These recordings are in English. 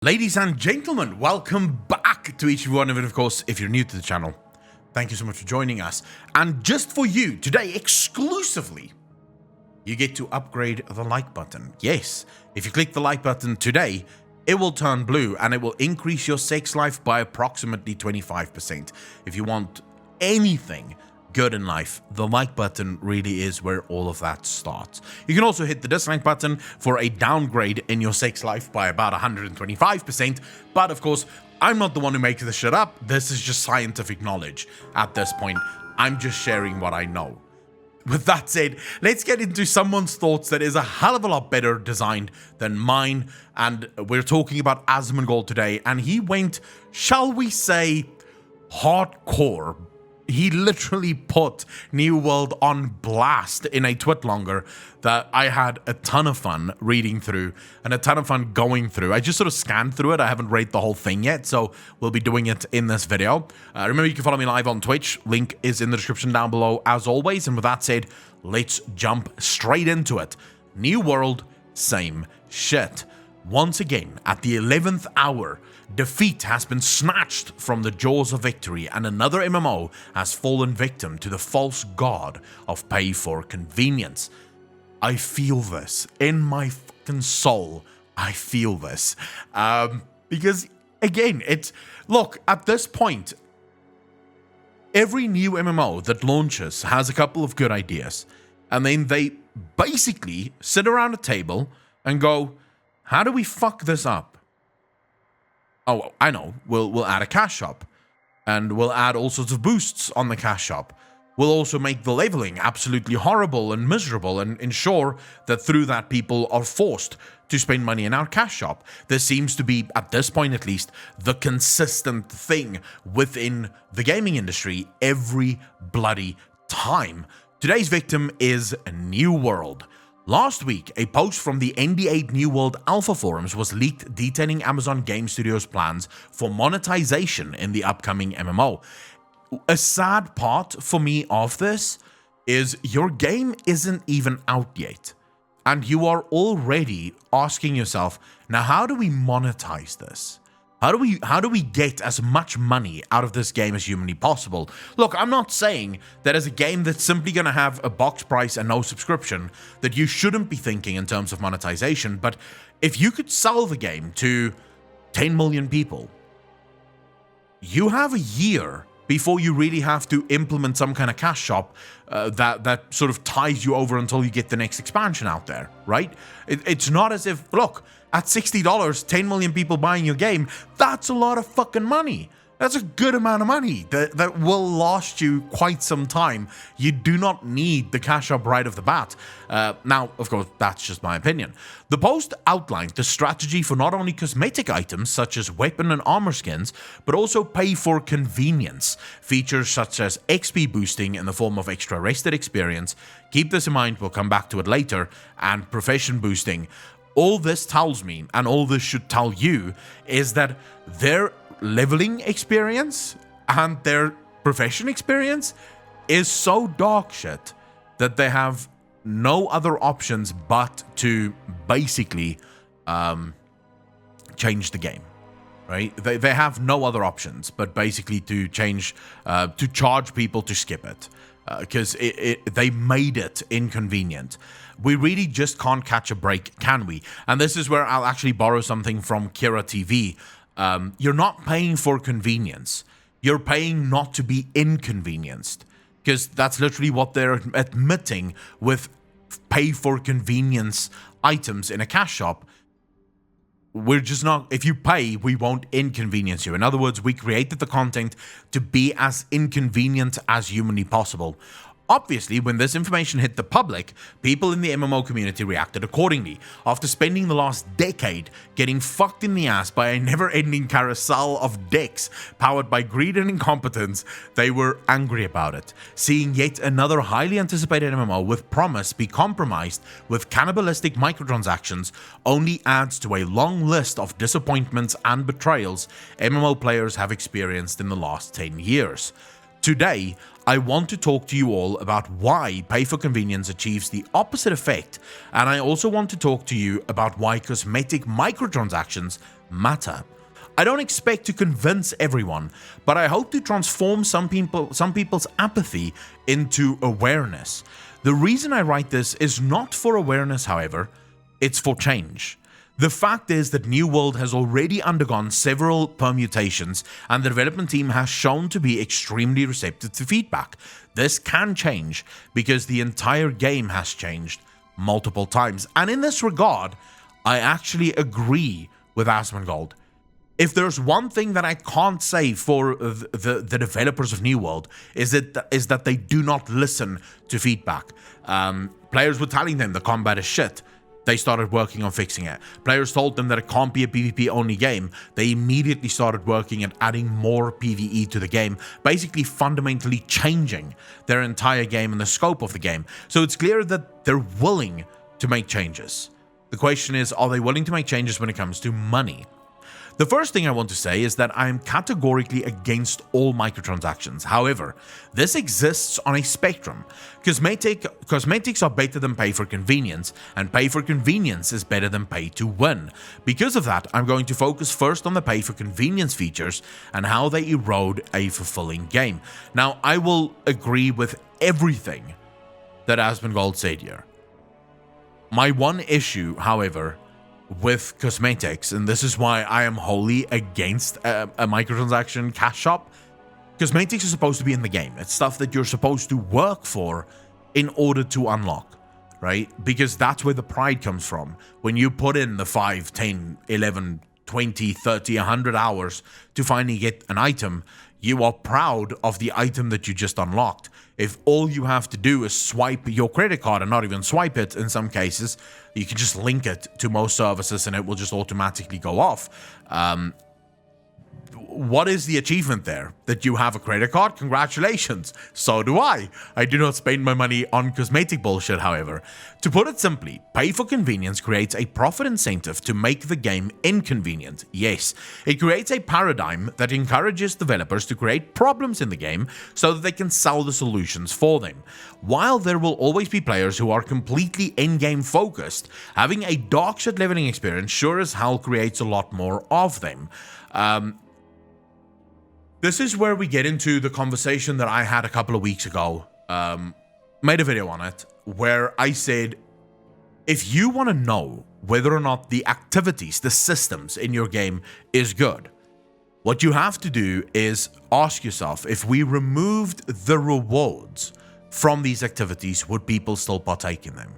Ladies and gentlemen, welcome back to each one of it. Of course, if you're new to the channel, thank you so much for joining us. And just for you, today, exclusively, you get to upgrade the like button. Yes, if you click the like button today, it will turn blue and it will increase your sex life by approximately 25%. If you want anything good in life, the like button really is where all of that starts. You can also hit the dislike button for a downgrade in your sex life by about 125%, but of course, I'm not the one who makes this shit up. This is just scientific knowledge at this point. I'm just sharing what I know. With that said, let's get into someone's thoughts that is a hell of a lot better designed than mine, and we're talking about Asmongold today, and he went, shall we say, hardcore. He literally put New World on blast in a twitlonger that I had a ton of fun reading through and a ton of fun going through. I just sort of scanned through it. I haven't read the whole thing yet, so we'll be doing it in this video. Remember, you can follow me live on Twitch. Link is in the description down below as always. And with that said, let's jump straight into it. New World, same shit. Once again, at the 11th hour, defeat has been snatched from the jaws of victory, and another MMO has fallen victim to the false god of pay for convenience. I feel this in my fucking soul. I feel this. Because, again, look, at this point, every new MMO that launches has a couple of good ideas, and then they basically sit around a table and go, how do we fuck this up? Oh, I know. We'll add a cash shop, and we'll add all sorts of boosts on the cash shop. We'll also make the leveling absolutely horrible and miserable and ensure that through that people are forced to spend money in our cash shop. This seems to be, at this point at least, the consistent thing within the gaming industry every bloody time. Today's victim is New World. Last week, a post from the ND8 New World Alpha forums was leaked detailing Amazon Game Studios' plans for monetization in the upcoming MMO. A sad part for me of this is your game isn't even out yet, and you are already asking yourself, now how do we monetize this? How do we get as much money out of this game as humanly possible? Look, I'm not saying that as a game that's simply going to have a box price and no subscription, that you shouldn't be thinking in terms of monetization, but if you could sell the game to 10 million people, you have a year before you really have to implement some kind of cash shop that sort of ties you over until you get the next expansion out there, right? It's not as if, look, at $60, 10 million people buying your game, that's a lot of fucking money. That's a good amount of money that will last you quite some time. You do not need the cash up right off the bat. Now, of course, that's just my opinion. The post outlined the strategy for not only cosmetic items such as weapon and armor skins, but also pay for convenience. Features such as XP boosting in the form of extra rested experience. Keep this in mind, we'll come back to it later, and profession boosting. All this tells me, and all this should tell you, is that their leveling experience and their profession experience is so dog shit that they have no other options but to basically change the game, right? They have no other options but basically to change, to charge people to skip it. Because they made it inconvenient. We really just can't catch a break, can we? And this is where I'll actually borrow something from Kira TV. You're not paying for convenience. You're paying not to be inconvenienced. Because that's literally what they're admitting with pay for convenience items in a cash shop. We're just not, if you pay, we won't inconvenience you. In other words, we created the content to be as inconvenient as humanly possible. Obviously, when this information hit the public, people in the MMO community reacted accordingly. After spending the last decade getting fucked in the ass by a never-ending carousel of decks powered by greed and incompetence, they were angry about it. Seeing yet another highly anticipated MMO with promise be compromised with cannibalistic microtransactions only adds to a long list of disappointments and betrayals MMO players have experienced in the last 10 years. Today, I want to talk to you all about why pay for convenience achieves the opposite effect, and I also want to talk to you about why cosmetic microtransactions matter. I don't expect to convince everyone, but I hope to transform some people's apathy into awareness. The reason I write this is not for awareness, however, it's for change. The fact is that New World has already undergone several permutations, and the development team has shown to be extremely receptive to feedback. This can change because the entire game has changed multiple times, and in this regard, I actually agree with Asmongold. If there's one thing that I can't say for the developers of New World is that they do not listen to feedback. Players were telling them the combat is shit. They started working on fixing it. Players told them that it can't be a PvP only game. They immediately started working at adding more PvE to the game, basically fundamentally changing their entire game and the scope of the game. So it's clear that they're willing to make changes. The question is, are they willing to make changes when it comes to money? The first thing I want to say is that I am categorically against all microtransactions. However, this exists on a spectrum. Cosmetics are better than pay for convenience, and pay for convenience is better than pay to win. Because of that, I'm going to focus first on the pay for convenience features and how they erode a fulfilling game. Now, I will agree with everything that Asmongold said here. My one issue, however, with cosmetics, and this is why I am wholly against a microtransaction cash shop. Cosmetics are supposed to be in the game. It's stuff that you're supposed to work for in order to unlock, right? Because that's where the pride comes from. When you put in the 5, 10, 11, 20, 30, 100 hours to finally get an item, you are proud of the item that you just unlocked. If all you have to do is swipe your credit card, and not even swipe it in some cases, you can just link it to most services and it will just automatically go off. What is the achievement there? That you have a credit card? Congratulations. So do I. I do not spend my money on cosmetic bullshit, however. To put it simply, pay for convenience creates a profit incentive to make the game inconvenient. Yes, it creates a paradigm that encourages developers to create problems in the game so that they can sell the solutions for them. While there will always be players who are completely in-game focused, having a dark shit leveling experience sure as hell creates a lot more of them. This is where we get into the conversation that I had a couple of weeks ago. Made a video on it where I said, if you want to know whether or not the activities, the systems in your game is good, what you have to do is ask yourself, if we removed the rewards from these activities, would people still partake in them?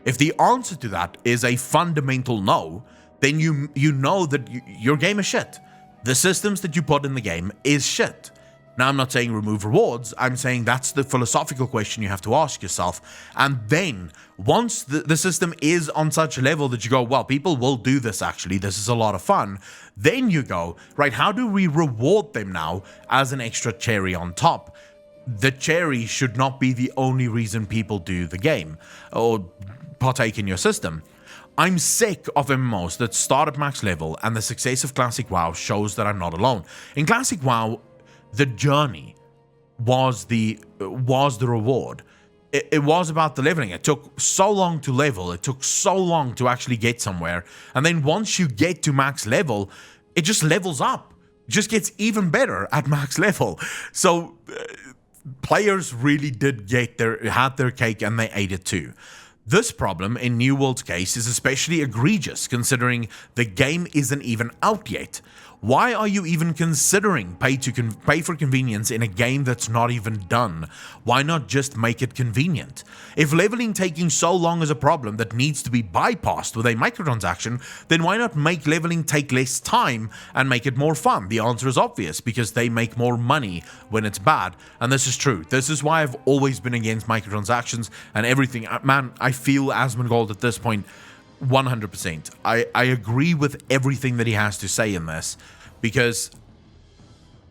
If the answer to that is a fundamental no, then you know that your game is shit. The systems that you put in the game is shit. Now, I'm not saying remove rewards. I'm saying that's the philosophical question you have to ask yourself. And then, once the system is on such a level that you go, well, people will do this actually. This is a lot of fun. Then you go, right, how do we reward them now as an extra cherry on top? The cherry should not be the only reason people do the game or partake in your system. I'm sick of MMOs that start at max level, and the success of Classic WoW shows that I'm not alone. In Classic WoW, the journey was the reward. It was about the leveling. It took so long to level. It took so long to actually get somewhere. And then once you get to max level, it just levels up. It just gets even better at max level. So players really did had their cake and they ate it too. This problem, in New World's case, is especially egregious considering the game isn't even out yet. Why are you even considering pay for convenience in a game that's not even done? Why not just make it convenient? If leveling taking so long is a problem that needs to be bypassed with a microtransaction, then why not make leveling take less time and make it more fun? The answer is obvious, because they make more money when it's bad, and this is true. This is why I've always been against microtransactions and everything. Man, I feel Asmongold at this point 100%. I agree with everything that he has to say in this, because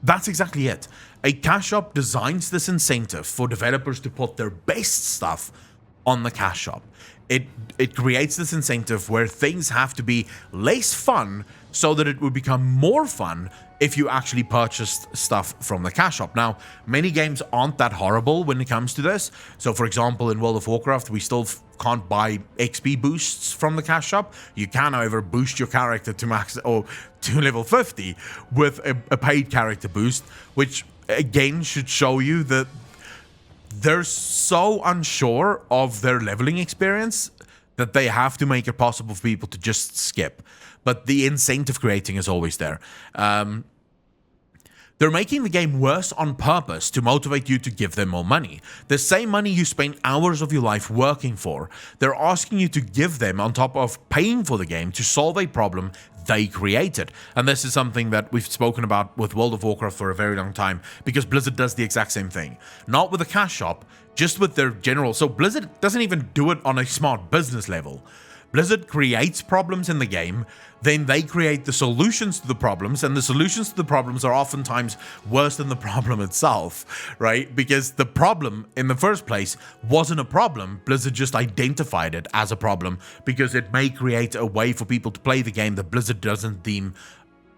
that's exactly it. A cash shop designs this incentive for developers to put their best stuff on the cash shop. It creates this incentive where things have to be less fun so that it would become more fun if you actually purchased stuff from the cash shop. Now, many games aren't that horrible when it comes to this. So, for example, in World of Warcraft, we still can't buy XP boosts from the cash shop. You can, however, boost your character to max or to level 50 with a paid character boost, which again should show you that they're so unsure of their leveling experience that they have to make it possible for people to just skip. But the incentive creating is always there. They're making the game worse on purpose to motivate you to give them more money. The same money you spend hours of your life working for, they're asking you to give them on top of paying for the game to solve a problem they created. And this is something that we've spoken about with World of Warcraft for a very long time, because Blizzard does the exact same thing. Not with the cash shop, just with their general. So Blizzard doesn't even do it on a smart business level. Blizzard creates problems in the game, then they create the solutions to the problems, and the solutions to the problems are oftentimes worse than the problem itself, right? Because the problem in the first place wasn't a problem. Blizzard just identified it as a problem because it may create a way for people to play the game that Blizzard doesn't deem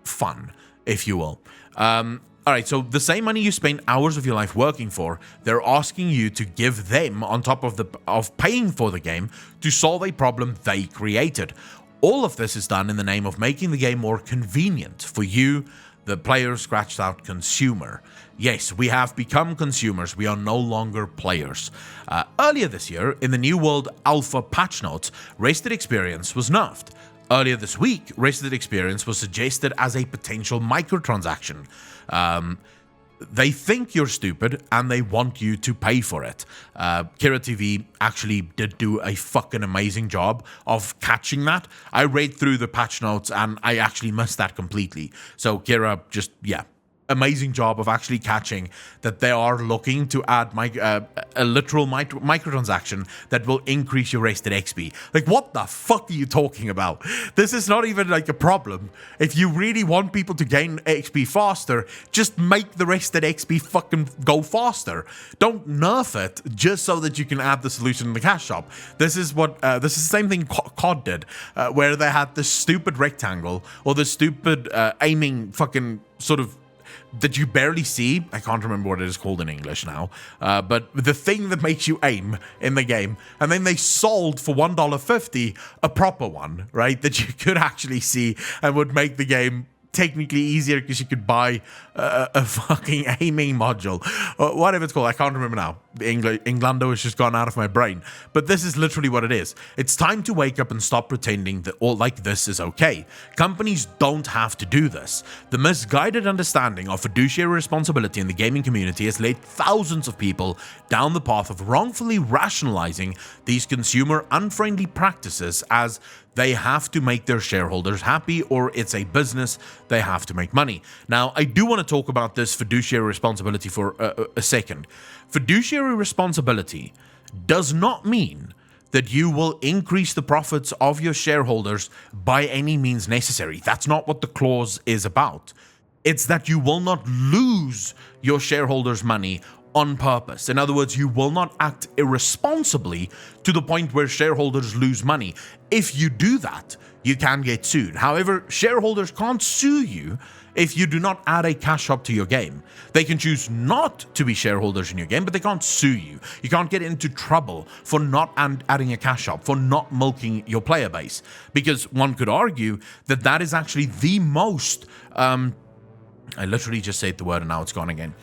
fun, if you will. All right, so the same money you spend hours of your life working for, they're asking you to give them on top of paying for the game to solve a problem they created. All of this is done in the name of making the game more convenient for you, the player scratched out consumer. Yes, we have become consumers. We are no longer players. Earlier this year, in the New World Alpha patch notes, Rested Experience was nerfed. Earlier this week, Rested Experience was suggested as a potential microtransaction. They think you're stupid and they want you to pay for it. Kira TV actually did do a fucking amazing job of catching that. I read through the patch notes and I actually missed that completely. So Kira just, yeah, amazing job of actually catching that they are looking to add a literal microtransaction that will increase your rested XP. Like, what the fuck are you talking about? This is not even like a problem. If you really want people to gain XP faster, just make the rested XP fucking go faster. Don't nerf it just so that you can add the solution in the cash shop. This is what this is the same thing COD did, where they had this stupid rectangle or the stupid aiming fucking sort of that you barely see. I can't remember what it is called in English now, but the thing that makes you aim in the game, and then they sold for $1.50 a proper one, right, that you could actually see and would make the game technically easier because you could buy a fucking aiming module, or whatever it's called. I can't remember now. The Englando has just gone out of my brain. But this is literally what it is. It's time to wake up and stop pretending that all like this is okay. Companies don't have to do this. The misguided understanding of fiduciary responsibility in the gaming community has led thousands of people down the path of wrongfully rationalizing these consumer unfriendly practices as they have to make their shareholders happy, or it's a business, they have to make money. Now, I do want to talk about this fiduciary responsibility for a second. Fiduciary responsibility does not mean that you will increase the profits of your shareholders by any means necessary. That's not what the clause is about. It's that you will not lose your shareholders' money on purpose. In other words, you will not act irresponsibly to the point where shareholders lose money. If you do that, you can get sued. However, shareholders can't sue you if you do not add a cash shop to your game. They can choose not to be shareholders in your game, but they can't sue you. You can't get into trouble for not adding a cash shop, for not milking your player base. Because one could argue that that is actually the most... I literally just said the word and now it's gone again.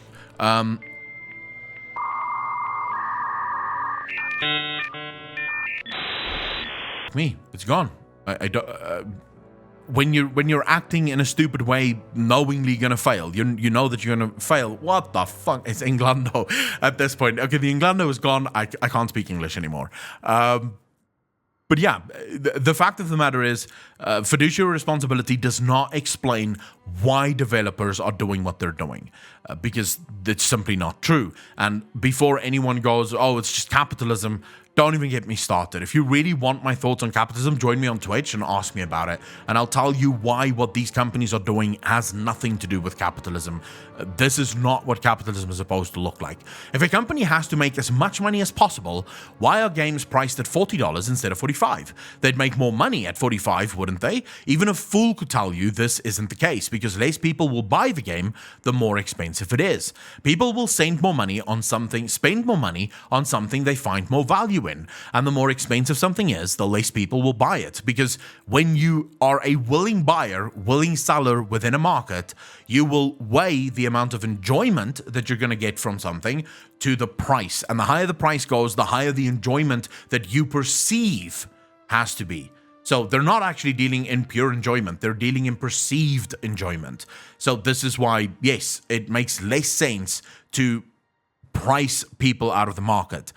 Me, it's gone. I don't. When you're acting in a stupid way, knowingly gonna fail. You know that you're gonna fail. What the fuck? It's Englando at this point. Okay, the Englando is gone. I can't speak English anymore. But yeah, the fact of the matter is, fiduciary responsibility does not explain why developers are doing what they're doing, because it's simply not true. And before anyone goes, oh, it's just capitalism, Don't even get me started. If you really want my thoughts on capitalism, join me on Twitch and ask me about it. And I'll tell you why what these companies are doing has nothing to do with capitalism. This is not what capitalism is supposed to look like. If a company has to make as much money as possible, why are games priced at $40 instead of $45? They'd make more money at $45, wouldn't they? Even a fool could tell you this isn't the case, because less people will buy the game, the more expensive it is. People will spend more money on something they find more value in. And the more expensive something is, the less people will buy it. Because when you are a willing buyer, willing seller within a market, you will weigh the amount of enjoyment that you're going to get from something to the price. And the higher the price goes, the higher the enjoyment that you perceive has to be. So they're not actually dealing in pure enjoyment. They're dealing in perceived enjoyment. So this is why, yes, it makes less sense to price people out of the market.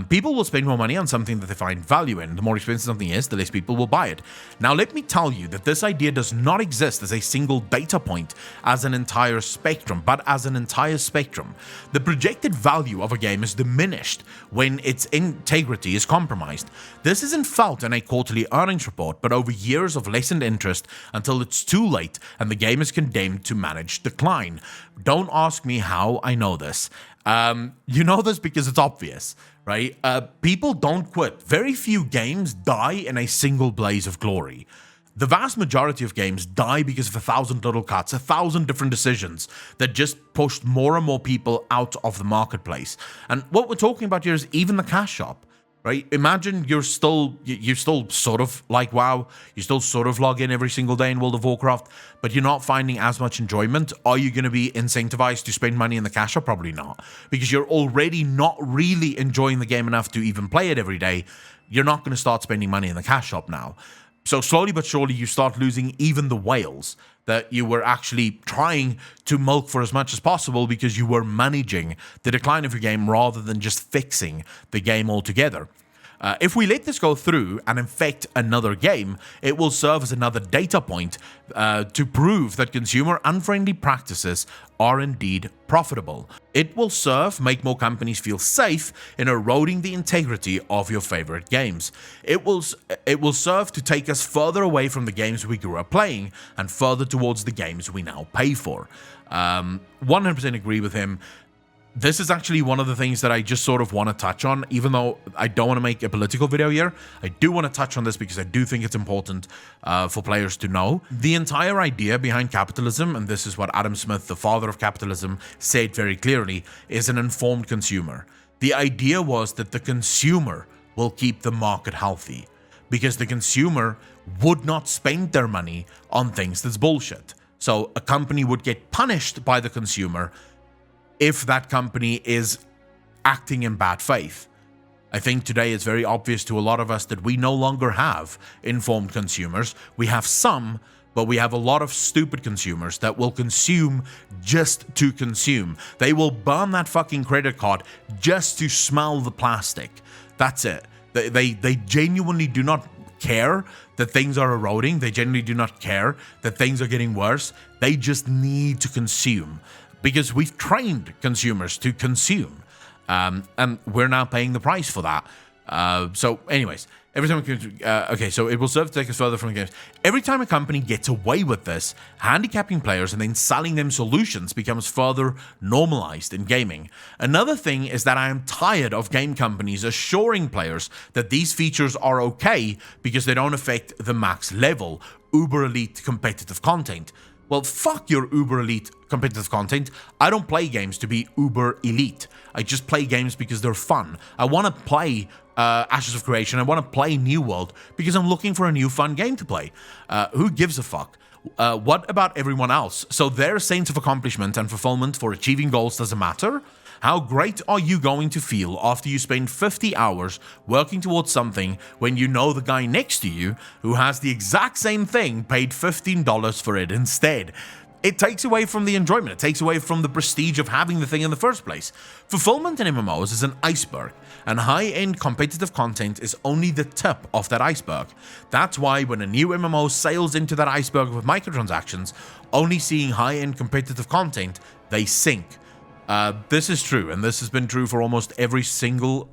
People will spend more money on something that they find value in. The more expensive something is, the less people will buy it. Now, let me tell you that this idea does not exist as a single data point, as an entire spectrum, but as an entire spectrum. The projected value of a game is diminished when its integrity is compromised. This isn't felt in a quarterly earnings report, but over years of lessened interest until it's too late and the game is condemned to manage decline. Don't ask me how I know this. You know this because it's obvious, right? People don't quit. Very few games die in a single blaze of glory. The vast majority of games die because of 1,000 little cuts, 1,000 different decisions that just pushed more and more people out of the marketplace. And what we're talking about here is even the cash shop. Right? Imagine you're still sort of like WoW, you still sort of log in every single day in World of Warcraft, but you're not finding as much enjoyment. Are you going to be incentivized to spend money in the cash shop? Probably not, because you're already not really enjoying the game enough to even play it every day. You're not going to start spending money in the cash shop now. So slowly but surely you start losing even the whales that you were actually trying to milk for as much as possible, because you were managing the decline of your game rather than just fixing the game altogether. If we let this go through and infect another game, it will serve as another data point to prove that consumer unfriendly practices are indeed profitable. It will make more companies feel safe in eroding the integrity of your favorite games. It will serve to take us further away from the games we grew up playing and further towards the games we now pay for. 100% agree with him. This is actually one of the things that I just sort of want to touch on, even though I don't want to make a political video here. I do want to touch on this because I do think it's important for players to know. The entire idea behind capitalism, and this is what Adam Smith, the father of capitalism, said very clearly, is an informed consumer. The idea was that the consumer will keep the market healthy, because the consumer would not spend their money on things that's bullshit. So a company would get punished by the consumer if that company is acting in bad faith. I think today it's very obvious to a lot of us that we no longer have informed consumers. We have some, but we have a lot of stupid consumers that will consume just to consume. They will burn that fucking credit card just to smell the plastic. That's it. They genuinely do not care that things are eroding. They genuinely do not care that things are getting worse. They just need to consume, because we've trained consumers to consume, and we're now paying the price for that. So anyways, every time so it will serve to take us further from the games. Every time a company gets away with this, handicapping players and then selling them solutions becomes further normalized in gaming. Another thing is that I am tired of game companies assuring players that these features are okay because they don't affect the max level, uber elite competitive content. Well, fuck your uber elite competitive content. I don't play games to be uber elite. I just play games because they're fun. I want to play Ashes of Creation. I want to play New World because I'm looking for a new fun game to play. Who gives a fuck? What about everyone else? So their sense of accomplishment and fulfillment for achieving goals doesn't matter? How great are you going to feel after you spend 50 hours working towards something when you know the guy next to you who has the exact same thing paid $15 for it instead? It takes away from the enjoyment. It takes away from the prestige of having the thing in the first place. Fulfillment in MMOs is an iceberg, and high-end competitive content is only the tip of that iceberg. That's why when a new MMO sails into that iceberg with microtransactions, only seeing high-end competitive content, they sink. This is true, and this has been true for almost every single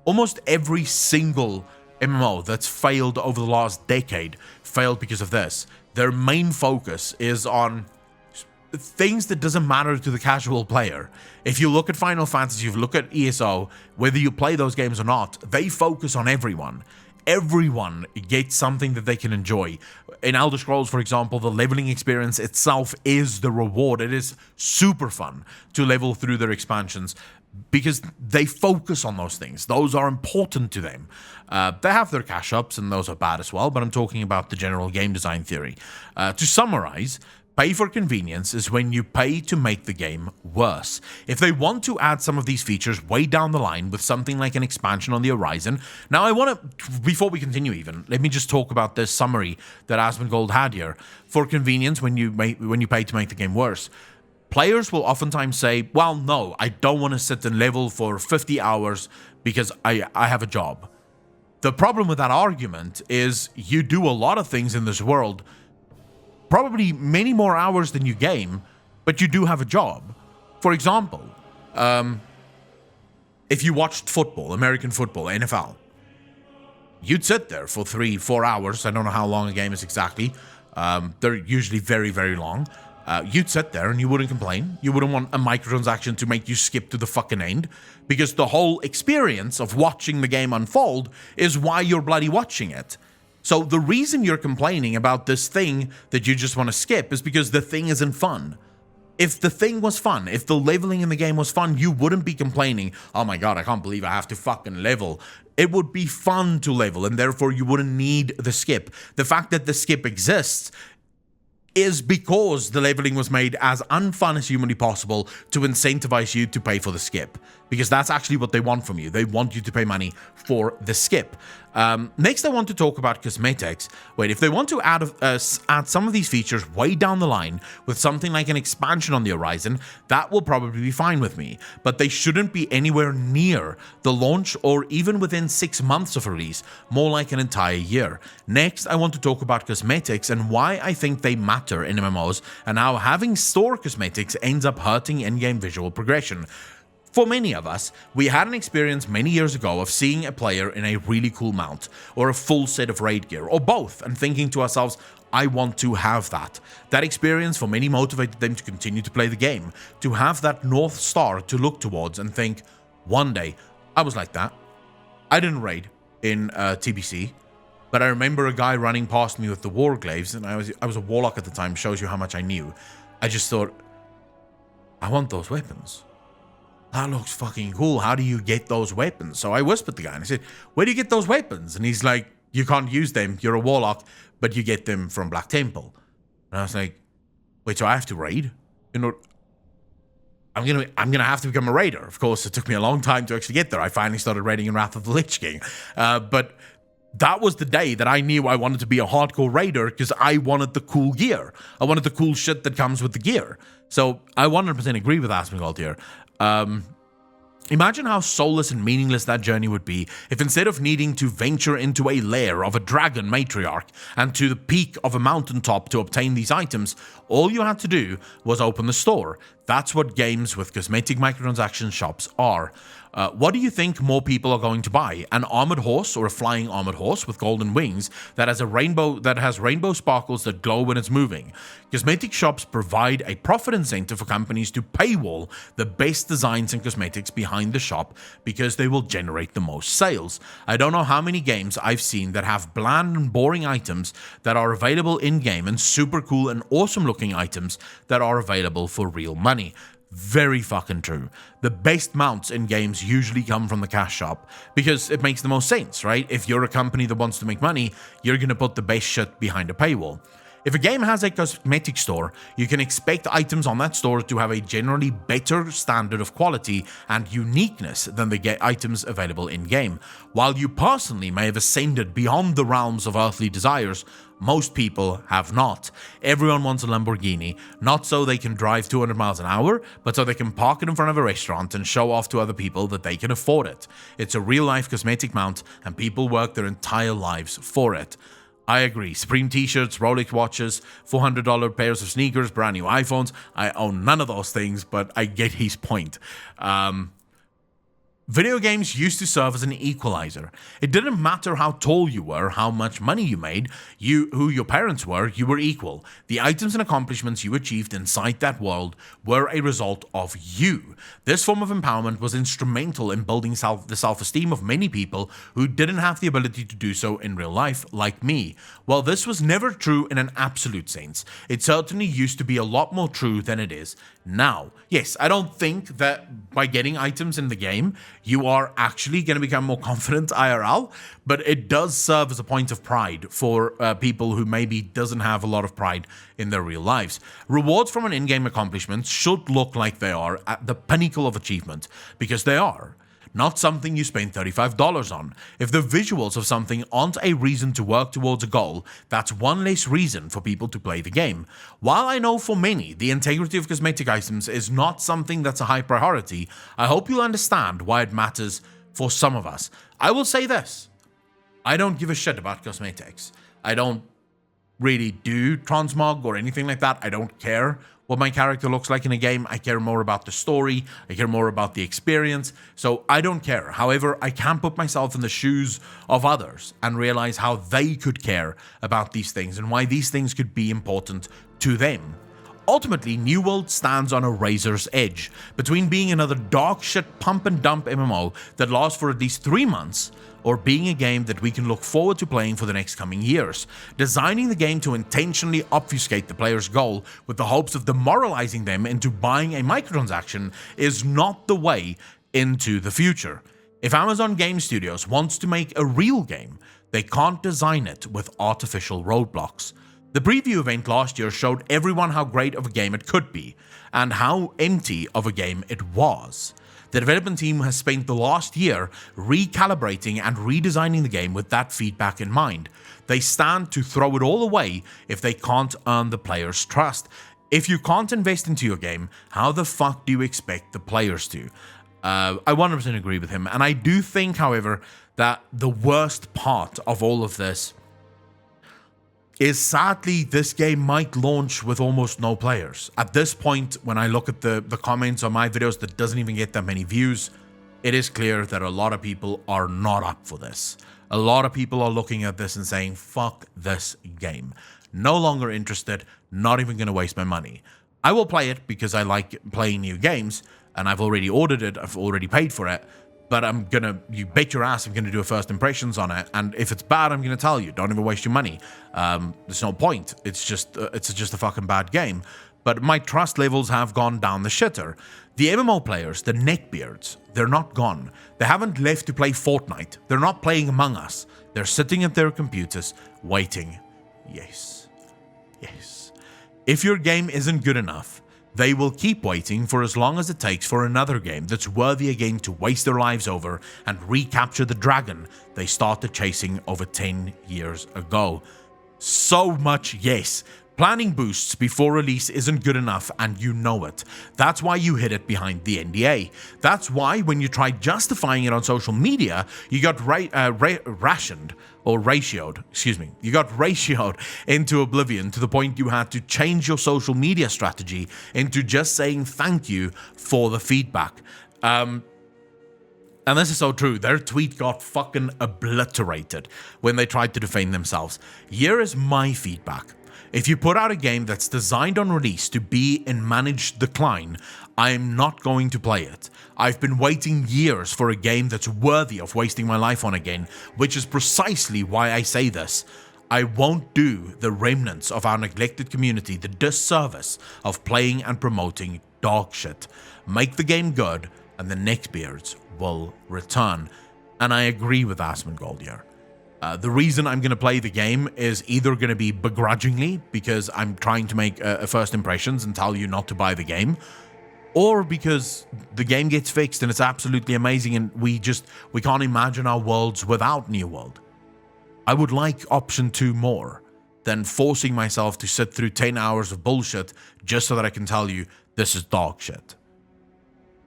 Almost every single MMO that's failed over the last decade failed because of this. Their main focus is on things that doesn't matter to the casual player. If you look at Final Fantasy, if you look at ESO, whether you play those games or not, they focus on everyone. Everyone gets something that they can enjoy. In Elder Scrolls, for example, the leveling experience itself is the reward. It is super fun to level through their expansions because they focus on those things. Those are important to them. They have their cash ups, and those are bad as well, but I'm talking about the general game design theory. To summarize, pay for convenience is when you pay to make the game worse. If they want to add some of these features way down the line with something like an expansion on the horizon. Now I want to, before we continue even, let me just talk about this summary that Asmongold had here. For convenience, when you pay to make the game worse, players will oftentimes say, well, no, I don't want to sit and level for 50 hours because I have a job. The problem with that argument is you do a lot of things in this world, probably many more hours than you game, but you do have a job. For example, if you watched football, American football, NFL, you'd sit there for 3-4 hours. I don't know how long a game is exactly. They're usually very, very long. You'd sit there and you wouldn't complain. You wouldn't want a microtransaction to make you skip to the fucking end, because the whole experience of watching the game unfold is why you're bloody watching it. So the reason you're complaining about this thing that you just want to skip is because the thing isn't fun. If the thing was fun, if the leveling in the game was fun, you wouldn't be complaining, oh my god, I can't believe I have to fucking level. It would be fun to level, and therefore you wouldn't need the skip. The fact that the skip exists is because the leveling was made as unfun as humanly possible to incentivize you to pay for the skip. Because that's actually what they want from you. They want you to pay money for the skip. Next, I want to talk about cosmetics. Wait, if they want to add some of these features way down the line with something like an expansion on the horizon, that will probably be fine with me. But they shouldn't be anywhere near the launch or even within 6 months of release, more like an entire year. Next, I want to talk about cosmetics and why I think they matter in MMOs and how having store cosmetics ends up hurting in-game visual progression. For many of us, we had an experience many years ago of seeing a player in a really cool mount, or a full set of raid gear, or both, and thinking to ourselves, I want to have that. That experience for many motivated them to continue to play the game, to have that North Star to look towards and think, one day, I was like that. I didn't raid in TBC, but I remember a guy running past me with the Warglaives, and I was a Warlock at the time, shows you how much I knew. I just thought, I want those weapons. That looks fucking cool. How do you get those weapons? So I whispered to the guy and I said, where do you get those weapons? And he's like, you can't use them. You're a warlock, but you get them from Black Temple. And I was like, wait, so I have to raid? You know, I'm gonna have to become a raider. Of course, it took me a long time to actually get there. I finally started raiding in Wrath of the Lich King. But that was the day that I knew I wanted to be a hardcore raider, because I wanted the cool gear. I wanted the cool shit that comes with the gear. So I 100% agree with Asmongold here. Imagine how soulless and meaningless that journey would be if, instead of needing to venture into a lair of a dragon matriarch and to the peak of a mountaintop to obtain these items, all you had to do was open the store. That's what games with cosmetic microtransaction shops are. What do you think more people are going to buy? An armored horse, or a flying armored horse with golden wings that has rainbow sparkles that glow when it's moving? Cosmetic shops provide a profit incentive for companies to paywall the best designs and cosmetics behind the shop, because they will generate the most sales. I don't know how many games I've seen that have bland and boring items that are available in-game, and super cool and awesome looking items that are available for real money. Very fucking true. The best mounts in games usually come from the cash shop, because it makes the most sense, right? If you're a company that wants to make money, you're gonna put the best shit behind a paywall. If a game has a cosmetic store, you can expect items on that store to have a generally better standard of quality and uniqueness than the items available in-game. While you personally may have ascended beyond the realms of earthly desires, most people have not. Everyone wants a Lamborghini, not so they can drive 200 miles an hour, but so they can park it in front of a restaurant and show off to other people that they can afford it. It's a real-life cosmetic mount, and people work their entire lives for it. I agree. Supreme t-shirts, Rolex watches, $400 pairs of sneakers, brand new iPhones. I own none of those things, but I get his point. Video games used to serve as an equalizer. It didn't matter how tall you were, how much money you made, who your parents were, you were equal. The items and accomplishments you achieved inside that world were a result of you. This form of empowerment was instrumental in building the self-esteem of many people who didn't have the ability to do so in real life, like me. While this was never true in an absolute sense, it certainly used to be a lot more true than it is now. Yes, I don't think that by getting items in the game, you are actually going to become more confident IRL, but it does serve as a point of pride for people who maybe doesn't have a lot of pride in their real lives. Rewards from an in-game accomplishment should look like they are at the pinnacle of achievement, because they are. Not something you spend $35 on. If the visuals of something aren't a reason to work towards a goal, that's one less reason for people to play the game. While I know for many, the integrity of cosmetic items is not something that's a high priority, I hope you'll understand why it matters for some of us. I will say this. I don't give a shit about cosmetics. I don't really do transmog or anything like that. I don't care what my character looks like in a game. I care more about the story. I care more about the experience. So I don't care. However, I can put myself in the shoes of others and realize how they could care about these things and why these things could be important to them. Ultimately, New World stands on a razor's edge between being another dog shit pump and dump MMO that lasts for at least 3 months or being a game that we can look forward to playing for the next coming years. Designing the game to intentionally obfuscate the player's goal with the hopes of demoralizing them into buying a microtransaction is not the way into the future. If Amazon Game Studios wants to make a real game, they can't design it with artificial roadblocks. The preview event last year showed everyone how great of a game it could be, and how empty of a game it was. The development team has spent the last year recalibrating and redesigning the game with that feedback in mind. They stand to throw it all away if they can't earn the players' trust. If you can't invest into your game, how the fuck do you expect the players to? I 100% agree with him, and I do think, however, that the worst part of all of this is sadly this game might launch with almost no players. At this point, when I look at the comments on my videos that doesn't even get that many views, it is clear that a lot of people are not up for this. A lot of people are looking at this and saying, fuck this game. No longer interested, not even going to waste my money. I will play it because I like playing new games, and I've already ordered it, I've already paid for it, but you bet your ass I'm gonna do a first impressions on it, and if it's bad, I'm gonna tell you, don't even waste your money. There's no point. It's just a fucking bad game. But my trust levels have gone down the shitter. The MMO players, the neckbeards, they're not gone. They haven't left to play Fortnite. They're not playing Among Us. They're sitting at their computers, waiting. Yes. Yes. If your game isn't good enough, they will keep waiting for as long as it takes for another game that's worthy again to waste their lives over and recapture the dragon they started chasing over 10 years ago. So much yes. Planning boosts before release isn't good enough, and you know it. That's why you hid it behind the NDA. That's why when you tried justifying it on social media, you got ratioed into oblivion to the point you had to change your social media strategy into just saying thank you for the feedback. And this is so true. Their tweet got fucking obliterated when they tried to defend themselves. Here is my feedback. If you put out a game that's designed on release to be in managed decline, I am not going to play it. I've been waiting years for a game that's worthy of wasting my life on again, which is precisely why I say this. I won't do the remnants of our neglected community the disservice of playing and promoting dog shit. Make the game good, and the neckbeards will return. And I agree with Asmongold here. The reason I'm going to play the game is either going to be begrudgingly, because I'm trying to make a first impressions and tell you not to buy the game, or because the game gets fixed and it's absolutely amazing and we can't imagine our worlds without New World. I would like option 2 more than forcing myself to sit through 10 hours of bullshit just so that I can tell you this is dog shit.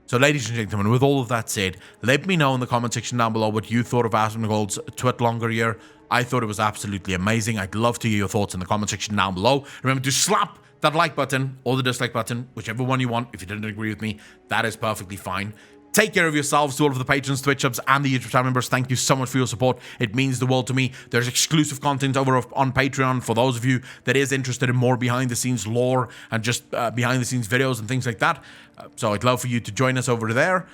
So ladies and gentlemen, with all of that said, let me know in the comment section down below what you thought of Asmongold's twit longer here. I thought it was absolutely amazing. I'd love to hear your thoughts in the comment section down below. Remember to slap that like button or the dislike button, whichever one you want. If you didn't agree with me, that is perfectly fine. Take care of yourselves. To all of the patrons, Twitch subs, and the YouTube channel members, thank you so much for your support. It means the world to me. There's exclusive content over on Patreon for those of you that is interested in more behind-the-scenes lore and just behind-the-scenes videos and things like that. So I'd love for you to join us over there.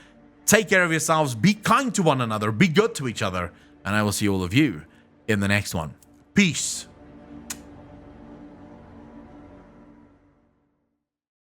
Take care of yourselves. Be kind to one another. Be good to each other. And I will see all of you in the next one. Peace.